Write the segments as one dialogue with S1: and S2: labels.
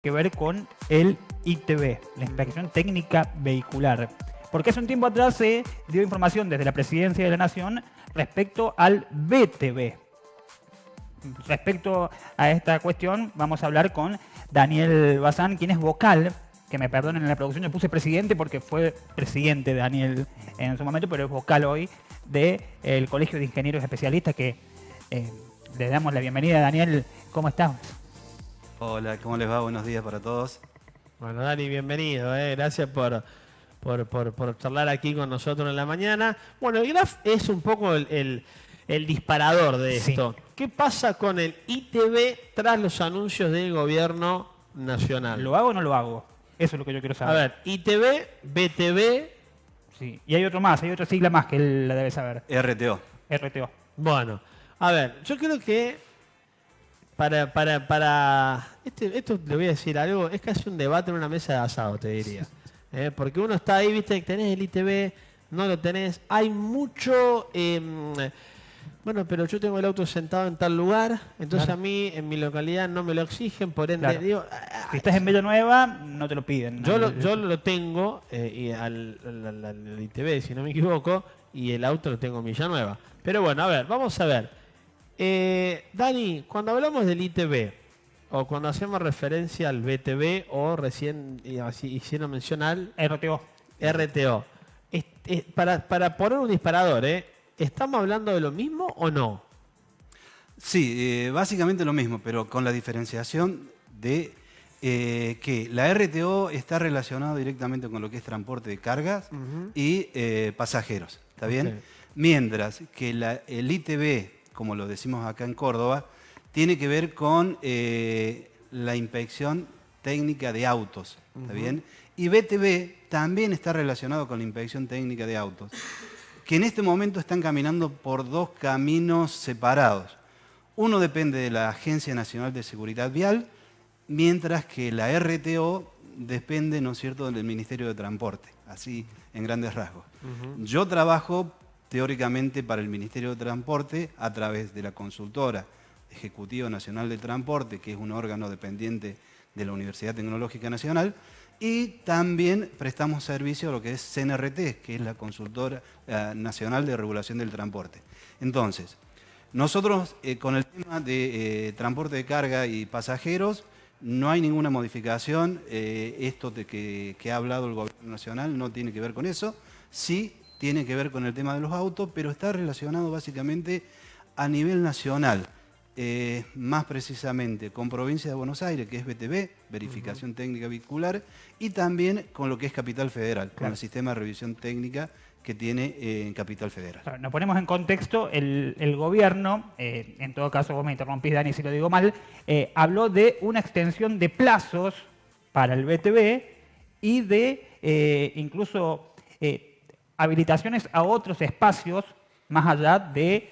S1: que ver con el ITV, la Inspección Técnica Vehicular. Porque hace un tiempo atrás se dio información desde la Presidencia de la Nación respecto al BTV. Respecto a esta cuestión, vamos a hablar con Daniel Bazán, quien es vocal, que me perdonen en la producción, yo puse presidente porque fue presidente Daniel en su momento, pero es vocal hoy del Colegio de Ingenieros Especialistas, que le damos la bienvenida. Daniel, ¿cómo estás?
S2: Hola, ¿cómo les va? Buenos días para todos.
S3: Bueno, Dani, bienvenido. Gracias por charlar aquí con nosotros en la mañana. Bueno, el Graf es un poco el disparador de esto. Sí. ¿Qué pasa con el ITV tras los anuncios del gobierno nacional?
S1: ¿Lo hago o no lo hago? Eso es lo que yo quiero saber.
S3: A ver, ITV, BTV...
S1: Sí, y hay otro más, hay otra sigla más que él la debe saber.
S2: RTO.
S1: RTO.
S3: Bueno, a ver, yo creo que esto le voy a decir algo, es casi un debate en una mesa de asado, te diría. Porque uno está ahí, viste, tenés el ITV, no lo tenés, hay mucho... bueno, pero yo tengo el auto sentado en tal lugar, entonces claro, a mí en mi localidad no me lo exigen, por ende
S1: claro,
S3: digo...
S1: si estás en Villanueva, no te lo piden.
S3: Yo lo tengo y al ITV, si no me equivoco, y el auto lo tengo en Villanueva. Pero bueno, a ver, vamos a ver. Dani, cuando hablamos del ITV, o cuando hacemos referencia al BTV, o recién hicieron mención al
S1: RTO.
S3: RTO. Para poner un disparador, ¿estamos hablando de lo mismo o no?
S2: Sí, básicamente lo mismo, pero con la diferenciación de que la RTO está relacionado directamente con lo que es transporte de cargas y pasajeros, ¿está bien? Okay. Mientras que el ITV, como lo decimos acá en Córdoba, tiene que ver con la inspección técnica de autos, ¿está bien? Y BTV también está relacionado con la inspección técnica de autos, que en este momento están caminando por dos caminos separados. Uno depende de la Agencia Nacional de Seguridad Vial, mientras que la RTO depende, ¿no es cierto?, del Ministerio de Transporte, así en grandes rasgos. Yo trabajo teóricamente para el Ministerio de Transporte a través de la Consultora Ejecutiva Nacional de Transporte, que es un órgano dependiente de la Universidad Tecnológica Nacional, y también prestamos servicio a lo que es CNRT, que es la Consultora Nacional de Regulación del Transporte. Entonces, nosotros con el tema de transporte de carga y pasajeros no hay ninguna modificación. Esto de que ha hablado el Gobierno Nacional no tiene que ver con eso. Sí tiene que ver con el tema de los autos, pero está relacionado básicamente a nivel nacional. Más precisamente con Provincia de Buenos Aires, que es BTV, Verificación Técnica Vehicular, y también con lo que es Capital Federal, claro, con el sistema de revisión técnica que tiene en Capital Federal.
S1: Claro, nos ponemos en contexto, el gobierno, en todo caso vos me interrumpís, Dani, si lo digo mal, habló de una extensión de plazos para el BTV y de incluso habilitaciones a otros espacios más allá de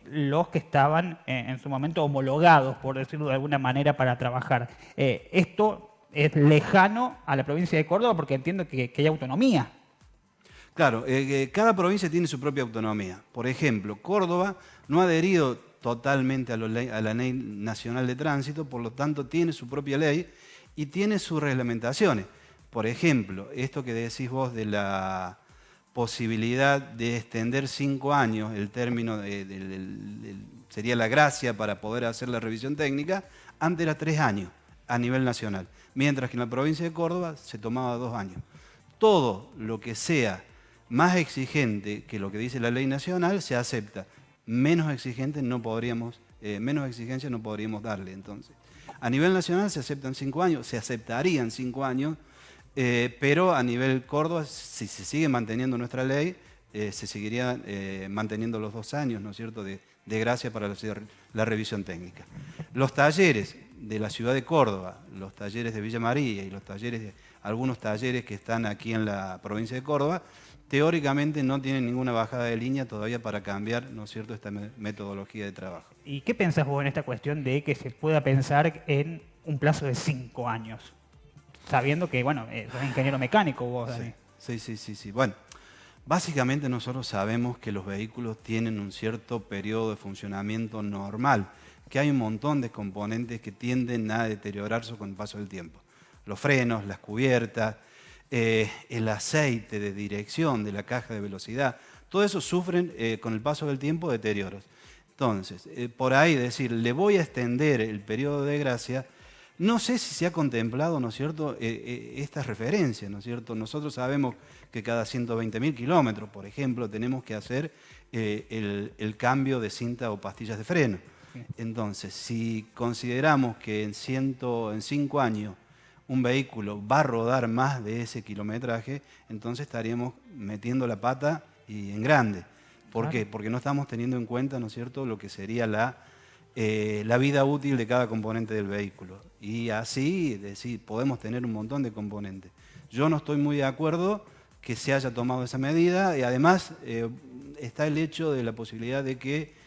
S1: los que estaban en su momento homologados, por decirlo de alguna manera, para trabajar. Esto es lejano a la provincia de Córdoba porque entiendo que hay autonomía.
S2: Claro, cada provincia tiene su propia autonomía. Por ejemplo, Córdoba no ha adherido totalmente a la Ley Nacional de Tránsito, por lo tanto tiene su propia ley y tiene sus reglamentaciones. Por ejemplo, esto que decís vos de la posibilidad de extender 5 años el término, sería la gracia para poder hacer la revisión técnica, antes era 3 años a nivel nacional, mientras que en la provincia de Córdoba se tomaba 2 años. Todo lo que sea más exigente que lo que dice la ley nacional se acepta. Menos exigencia no podríamos darle. Entonces, a nivel nacional se aceptan 5 años, se aceptarían 5 años, pero a nivel Córdoba, si se sigue manteniendo nuestra ley, se seguiría manteniendo los 2 años, ¿no es cierto?, de gracia para la revisión técnica. Los talleres de la ciudad de Córdoba, los talleres de Villa María y algunos talleres que están aquí en la provincia de Córdoba, teóricamente no tienen ninguna bajada de línea todavía para cambiar, ¿no es cierto?, esta metodología de trabajo.
S1: ¿Y qué pensás vos en esta cuestión de que se pueda pensar en un plazo de 5 años? Sabiendo que, bueno, sos ingeniero mecánico vos, Dani.
S2: Sí. Bueno, básicamente nosotros sabemos que los vehículos tienen un cierto periodo de funcionamiento normal, porque hay un montón de componentes que tienden a deteriorarse con el paso del tiempo. Los frenos, las cubiertas, el aceite de dirección de la caja de velocidad, todo eso sufren con el paso del tiempo deterioros. Entonces, por ahí decir, le voy a extender el periodo de gracia, no sé si se ha contemplado, ¿no es cierto?, estas referencias, ¿no es cierto? Nosotros sabemos que cada 120.000 kilómetros, por ejemplo, tenemos que hacer el cambio de cinta o pastillas de freno. Entonces, si consideramos que en 5 años un vehículo va a rodar más de ese kilometraje, entonces estaríamos metiendo la pata y en grande. ¿Por qué? Porque no estamos teniendo en cuenta, ¿no es cierto?, lo que sería la vida útil de cada componente del vehículo. Y así, podemos tener un montón de componentes. Yo no estoy muy de acuerdo que se haya tomado esa medida y además está el hecho de la posibilidad de que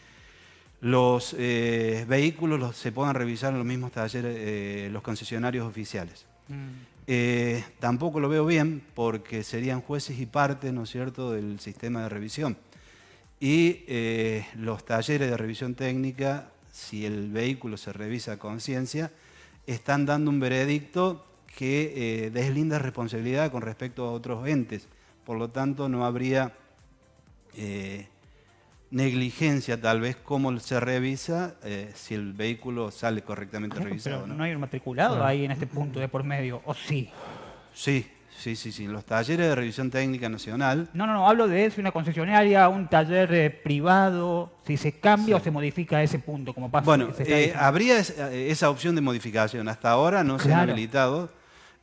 S2: los vehículos se puedan revisar en los mismos talleres, los concesionarios oficiales. Tampoco lo veo bien porque serían jueces y partes, ¿no es cierto?, del sistema de revisión. Y los talleres de revisión técnica, si el vehículo se revisa a conciencia, están dando un veredicto que deslinda responsabilidad con respecto a otros entes. Por lo tanto, no habría negligencia tal vez cómo se revisa si el vehículo sale correctamente revisado.
S1: Pero no hay un matriculado ahí en este punto de por medio, ¿o sí?
S2: Sí. Los talleres de revisión técnica nacional.
S1: No, hablo de si una concesionaria, un taller privado, si se cambia o se modifica ese punto, como pasa.
S2: Bueno, habría esa opción de modificación. Hasta ahora no se han habilitado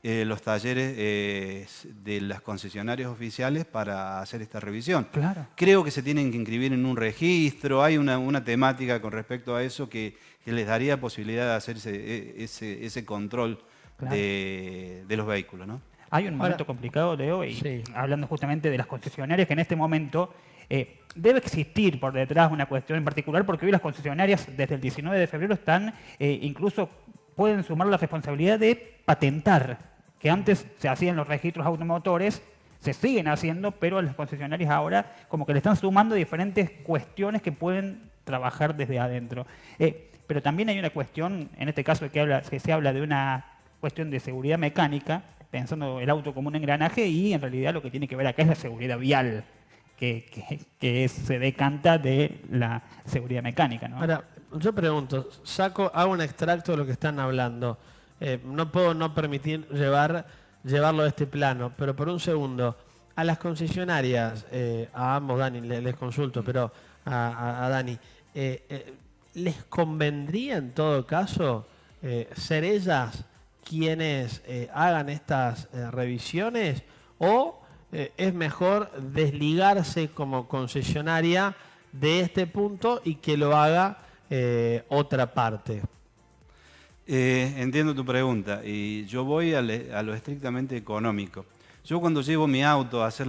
S2: los talleres de las concesionarias oficiales para hacer esta revisión.
S1: Claro.
S2: Creo que se tienen que inscribir en un registro, hay una temática con respecto a eso que les daría posibilidad de hacer ese control de los vehículos, ¿no?
S1: Hay un momento complicado, Leo, y hablando justamente de las concesionarias, que en este momento debe existir por detrás una cuestión en particular, porque hoy las concesionarias desde el 19 de febrero están, incluso pueden sumar la responsabilidad de patentar, que antes se hacían los registros automotores, se siguen haciendo, pero a las concesionarias ahora como que le están sumando diferentes cuestiones que pueden trabajar desde adentro. Pero también hay una cuestión, en este caso que se habla de una cuestión de seguridad mecánica, pensando el auto como un engranaje, y en realidad lo que tiene que ver acá es la seguridad vial, que se decanta de la seguridad mecánica, ¿no?
S3: Ahora, yo pregunto, hago un extracto de lo que están hablando. No puedo no permitir llevarlo a este plano, pero por un segundo, a las concesionarias, a ambos, Dani, les consulto, pero a Dani, ¿les convendría en todo caso ser ellas quienes hagan estas revisiones o es mejor desligarse como concesionaria de este punto y que lo haga otra parte?
S2: Entiendo tu pregunta y yo voy a lo estrictamente económico. Yo cuando llevo mi auto a hacer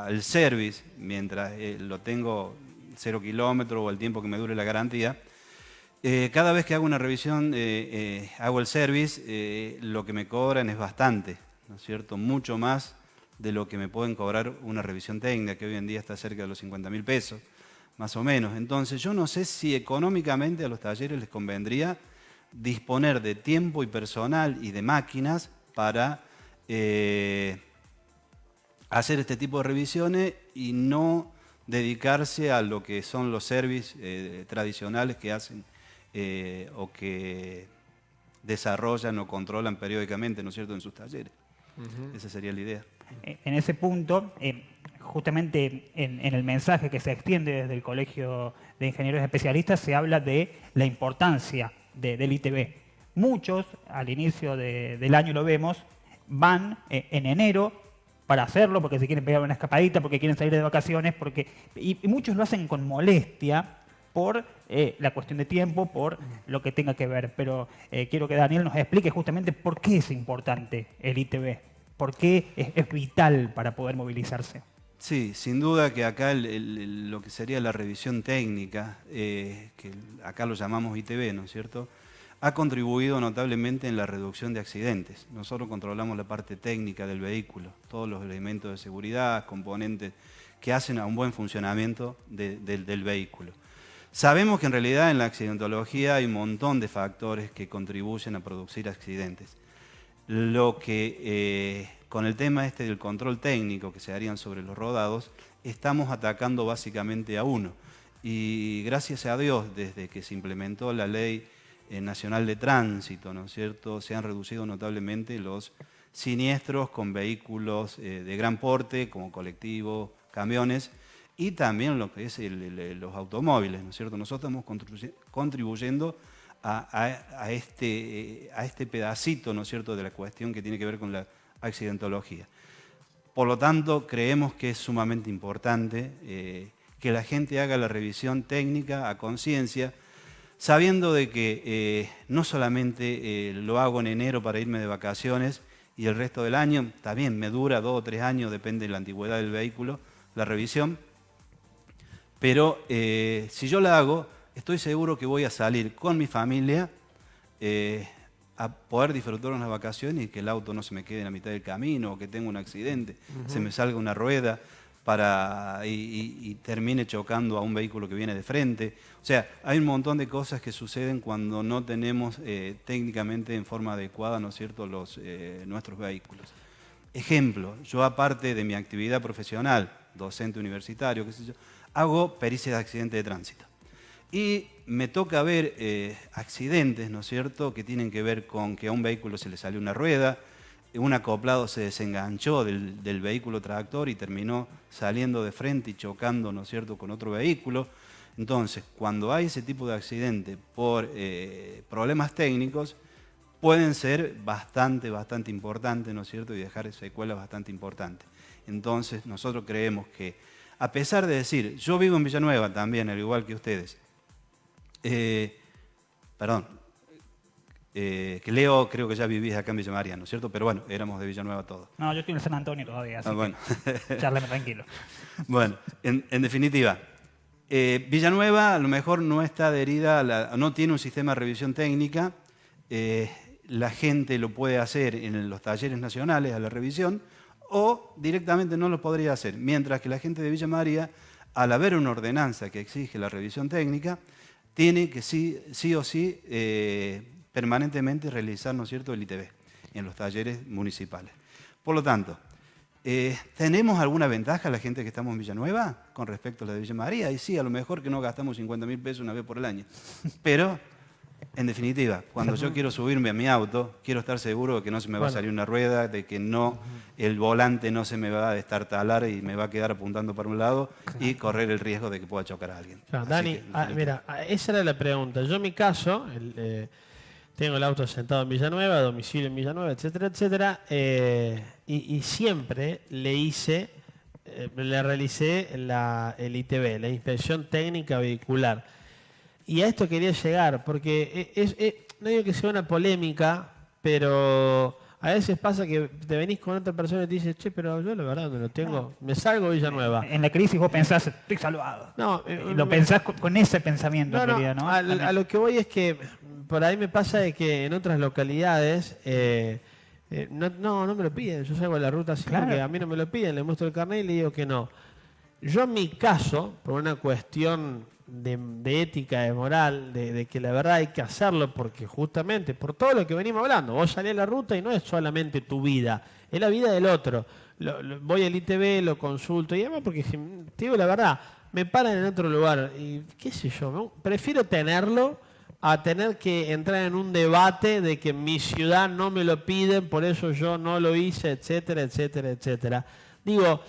S2: el service, mientras lo tengo 0 kilómetros o el tiempo que me dure la garantía, cada vez que hago una revisión, hago el service, lo que me cobran es bastante, ¿no es cierto? Mucho más de lo que me pueden cobrar una revisión técnica, que hoy en día está cerca de los 50.000 pesos, más o menos. Entonces yo no sé si económicamente a los talleres les convendría disponer de tiempo y personal y de máquinas para hacer este tipo de revisiones y no dedicarse a lo que son los servicios tradicionales que hacen o que desarrollan o controlan periódicamente, ¿no es cierto?, en sus talleres. Esa sería la idea.
S1: En ese punto, justamente en el mensaje que se extiende desde el Colegio de Ingenieros Especialistas, se habla de la importancia del ITB. Muchos, al inicio del año lo vemos, van en enero para hacerlo, porque se quieren pegar una escapadita, porque quieren salir de vacaciones, y muchos lo hacen con molestia por la cuestión de tiempo, por lo que tenga que ver. Pero quiero que Daniel nos explique justamente por qué es importante el ITB, por qué es vital para poder movilizarse.
S2: Sí, sin duda que acá lo que sería la revisión técnica, que acá lo llamamos ITB, ¿no es cierto?, ha contribuido notablemente en la reducción de accidentes. Nosotros controlamos la parte técnica del vehículo, todos los elementos de seguridad, componentes que hacen a un buen funcionamiento del vehículo. Sabemos que en realidad en la accidentología hay un montón de factores que contribuyen a producir accidentes. Lo que con el tema este del control técnico que se harían sobre los rodados, estamos atacando básicamente a uno. Y gracias a Dios, desde que se implementó la Ley Nacional de Tránsito, ¿no es cierto?, se han reducido notablemente los siniestros con vehículos de gran porte, como colectivos, camiones, y también lo que es los automóviles, ¿no es cierto? Nosotros estamos contribuyendo a este pedacito, ¿no es cierto?, de la cuestión que tiene que ver con la accidentología. Por lo tanto, creemos que es sumamente importante que la gente haga la revisión técnica a conciencia, sabiendo de que no solamente lo hago en enero para irme de vacaciones y el resto del año, también me dura 2 o 3 años, depende de la antigüedad del vehículo, la revisión, pero si yo la hago, estoy seguro que voy a salir con mi familia a poder disfrutar unas vacaciones y que el auto no se me quede en la mitad del camino o que tenga un accidente, se me salga una rueda y termine chocando a un vehículo que viene de frente. O sea, hay un montón de cosas que suceden cuando no tenemos técnicamente en forma adecuada, ¿no es cierto?, nuestros vehículos. Ejemplo, yo aparte de mi actividad profesional, docente universitario, qué sé yo, hago pericia de accidente de tránsito. Y me toca ver accidentes, ¿no es cierto?, que tienen que ver con que a un vehículo se le salió una rueda, un acoplado se desenganchó del vehículo tractor y terminó saliendo de frente y chocando, ¿no es cierto?, con otro vehículo. Entonces, cuando hay ese tipo de accidente por problemas técnicos, pueden ser bastante importantes, ¿no es cierto?, y dejar secuelas bastante importantes. Entonces, nosotros creemos que, a pesar de decir, yo vivo en Villanueva también, al igual que ustedes, que Leo creo que ya vivís acá en Villa María, ¿no es cierto? Pero bueno, éramos de Villanueva todos.
S1: No, yo estoy en San Antonio todavía, así
S2: bueno.
S1: que charleme tranquilo.
S2: Bueno, en definitiva, Villanueva a lo mejor no está adherida, no tiene un sistema de revisión técnica, la gente lo puede hacer en los talleres nacionales a la revisión o directamente no lo podría hacer, mientras que la gente de Villa María, al haber una ordenanza que exige la revisión técnica, tiene que sí o sí permanentemente realizar, ¿no es cierto?, el ITB en los talleres municipales. Por lo tanto, ¿tenemos alguna ventaja la gente que estamos en Villanueva con respecto a la de Villa María? Y sí, a lo mejor que no gastamos 50.000 pesos una vez por el año. Pero, en definitiva, cuando yo quiero subirme a mi auto, quiero estar seguro de que no se me va a salir una rueda, de que no, el volante no se me va a destartalar y me va a quedar apuntando para un lado y correr el riesgo de que pueda chocar a alguien.
S3: Claro, Dani, mira, esa era la pregunta. Yo en mi caso, tengo el auto sentado en Villanueva, domicilio en Villanueva, etcétera, etcétera, y siempre le realicé el ITB, la inspección técnica vehicular. Y a esto quería llegar, porque no digo que sea una polémica, pero a veces pasa que te venís con otra persona y te dices, che, pero yo la verdad no lo tengo, me salgo de Villanueva.
S1: En la crisis vos pensás, estoy salvado.
S3: No,
S1: y lo pensás con ese pensamiento en realidad, ¿no?
S3: A lo que voy es que por ahí me pasa de que en otras localidades no me lo piden. Yo salgo de la ruta así porque a mí no me lo piden, le muestro el carnet y le digo que no. Yo en mi caso, por una cuestión de ética, de moral, de que la verdad hay que hacerlo porque justamente por todo lo que venimos hablando, vos salís a la ruta y no es solamente tu vida, es la vida del otro. Voy al ITB, lo consulto y además porque si te digo la verdad, me paran en otro lugar y qué sé yo, ¿no? Prefiero tenerlo a tener que entrar en un debate de que en mi ciudad no me lo piden, por eso yo no lo hice, etcétera, etcétera, etcétera. Digo,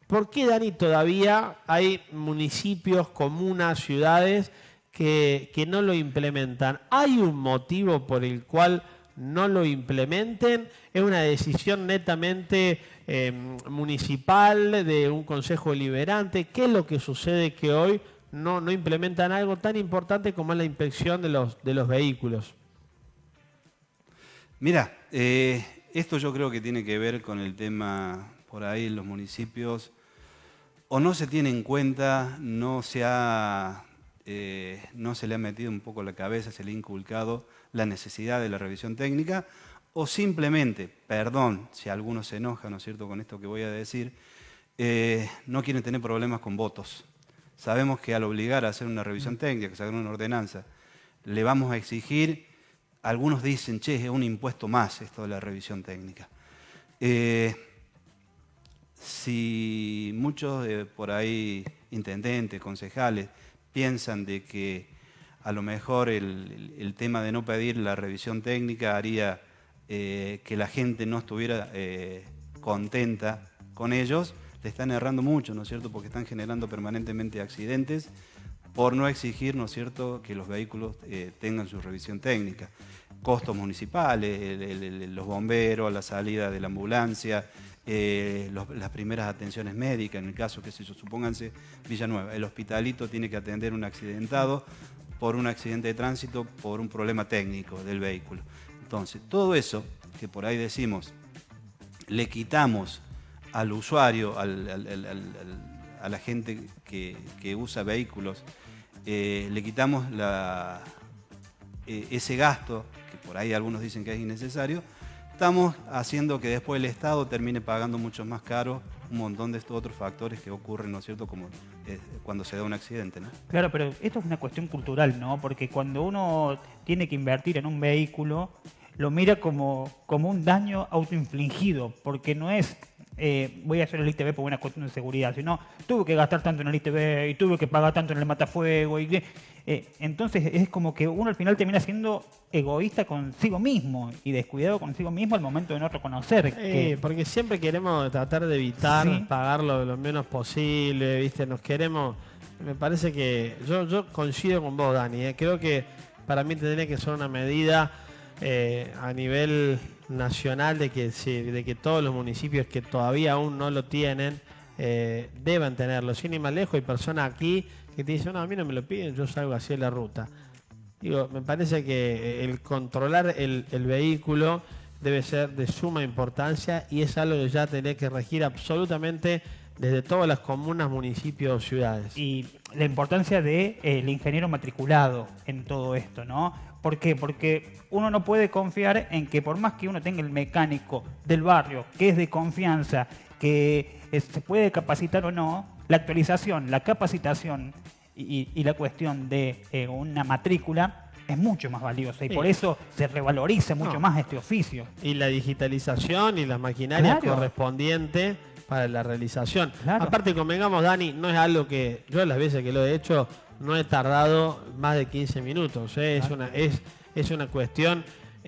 S3: ¿por qué, Dani, todavía hay municipios, comunas, ciudades que no lo implementan? ¿Hay un motivo por el cual no lo implementen? ¿Es una decisión netamente municipal, de un consejo deliberante? ¿Qué es lo que sucede que hoy no implementan algo tan importante como es la inspección de los vehículos?
S2: Mira, esto yo creo que tiene que ver con el tema, por ahí en los municipios, o no se tiene en cuenta, no se le ha metido un poco la cabeza, se le ha inculcado la necesidad de la revisión técnica, o simplemente, perdón si alguno se enoja, ¿no es cierto?, con esto que voy a decir, no quieren tener problemas con votos. sabemos que al obligar a hacer una revisión técnica, que se haga una ordenanza, le vamos a exigir, algunos dicen, che, es un impuesto más esto de la revisión técnica. Si muchos por ahí, intendentes, concejales, piensan de que a lo mejor el tema de no pedir la revisión técnica haría que la gente no estuviera contenta con ellos, le están errando mucho, ¿no es cierto? Porque están generando permanentemente accidentes por no exigir, ¿no es cierto?, que los vehículos tengan su revisión técnica. Costos municipales, los bomberos, la salida de la ambulancia, las primeras atenciones médicas, en el caso, qué sé yo, supónganse Villanueva, el hospitalito tiene que atender un accidentado por un accidente de tránsito, por un problema técnico del vehículo. Entonces, todo eso que por ahí decimos, le quitamos al usuario, a la gente que usa vehículos, le quitamos ese gasto, que por ahí algunos dicen que es innecesario, estamos haciendo que después el Estado termine pagando mucho más caro un montón de estos otros factores que ocurren, ¿no es cierto?, como cuando se da un accidente, ¿no?
S1: Claro, pero esto es una cuestión cultural, ¿no? Porque cuando uno tiene que invertir en un vehículo, lo mira como un daño autoinfligido, porque no es voy a hacer el ITV por una cuestión de seguridad, sino tuve que gastar tanto en el ITV y tuve que pagar tanto en el matafuego. Entonces es como que uno al final termina siendo egoísta consigo mismo y descuidado consigo mismo al momento de no reconocer que...
S3: Porque siempre queremos tratar de evitar
S1: Sí.
S3: pagarlo lo menos posible, ¿viste? Nos queremos... Me parece que... Yo coincido con vos, Dani, creo que para mí tendría que ser una medida a nivel nacional de que todos los municipios que todavía aún no lo tienen deban tenerlo. Sin ir más lejos, hay personas aquí que te dicen, no, a mí no me lo piden, yo salgo así en la ruta. Digo, me parece que el controlar el vehículo debe ser de suma importancia y es algo que ya tiene que regir absolutamente desde todas las comunas, municipios, ciudades.
S1: Y la importancia del ingeniero matriculado en todo esto, ¿no? ¿Por qué? Porque uno no puede confiar en que por más que uno tenga el mecánico del barrio, que es de confianza, que se puede capacitar o no, la actualización, la capacitación y la cuestión de una matrícula es mucho más valiosa y
S3: Sí.
S1: por eso se revaloriza mucho
S3: No.
S1: más este oficio.
S3: Y la digitalización y la maquinaria
S1: Claro.
S3: correspondiente para la realización.
S1: Claro.
S3: Aparte, convengamos, Dani, no es algo que yo las veces que lo he hecho no he tardado más de 15 minutos. Es una cuestión,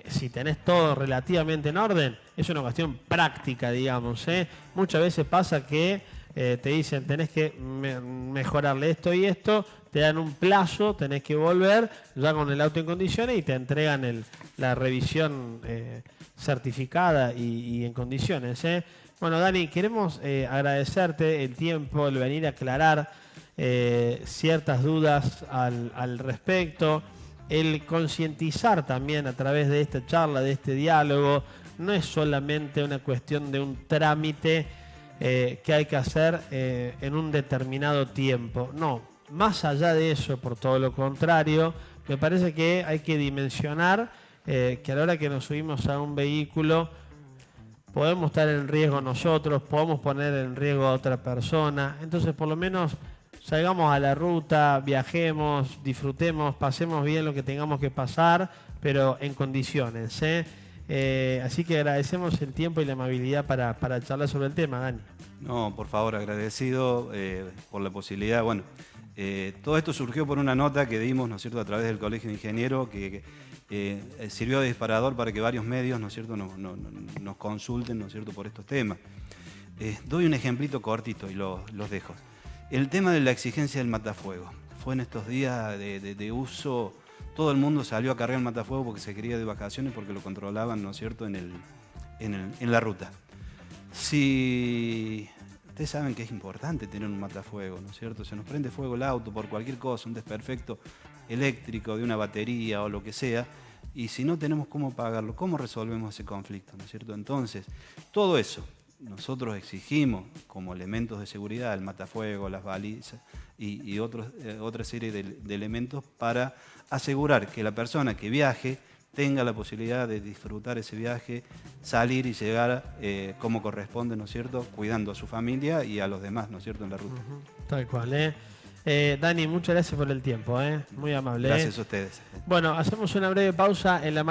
S3: si tenés todo relativamente en orden, es una cuestión práctica, digamos. Muchas veces pasa que te dicen tenés que mejorarle esto y esto, te dan un plazo, tenés que volver ya con el auto en condiciones y te entregan la revisión certificada y en condiciones. Bueno, Dani, queremos agradecerte el tiempo, el venir a aclarar ciertas dudas al respecto, el concientizar también a través de esta charla, de este diálogo. No es solamente una cuestión de un trámite que hay que hacer en un determinado tiempo. No, más allá de eso, por todo lo contrario, me parece que hay que dimensionar que a la hora que nos subimos a un vehículo podemos estar en riesgo nosotros, podemos poner en riesgo a otra persona. Entonces, por lo menos, salgamos a la ruta, viajemos, disfrutemos, pasemos bien lo que tengamos que pasar, pero en condiciones. Así que agradecemos el tiempo y la amabilidad para charlar sobre el tema, Dani.
S2: No, por favor, agradecido por la posibilidad. Bueno, todo esto surgió por una nota que dimos, ¿no es cierto?, a través del Colegio de Ingenieros, que sirvió de disparador para que varios medios, ¿no es cierto?, nos consulten, ¿no es cierto?, por estos temas. Doy un ejemplito cortito y los dejo. El tema de la exigencia del matafuego. Fue en estos días de uso, todo el mundo salió a cargar el matafuego porque se quería de vacaciones, porque lo controlaban, ¿no es cierto?, en la ruta. Si ustedes saben que es importante tener un matafuego, ¿no es cierto? Se nos prende fuego el auto por cualquier cosa, un desperfecto eléctrico de una batería o lo que sea, y si no tenemos cómo pagarlo, ¿cómo resolvemos ese conflicto, ¿no es cierto? Entonces, todo eso nosotros exigimos como elementos de seguridad, el matafuego, las balizas y otra serie de elementos para asegurar que la persona que viaje tenga la posibilidad de disfrutar ese viaje, salir y llegar como corresponde, ¿no es cierto?, cuidando a su familia y a los demás, ¿no es cierto?, en la ruta.
S3: Tal cual, Dani, muchas gracias por el tiempo, muy amable.
S2: Gracias a ustedes.
S3: Bueno, hacemos una breve pausa en la mañana.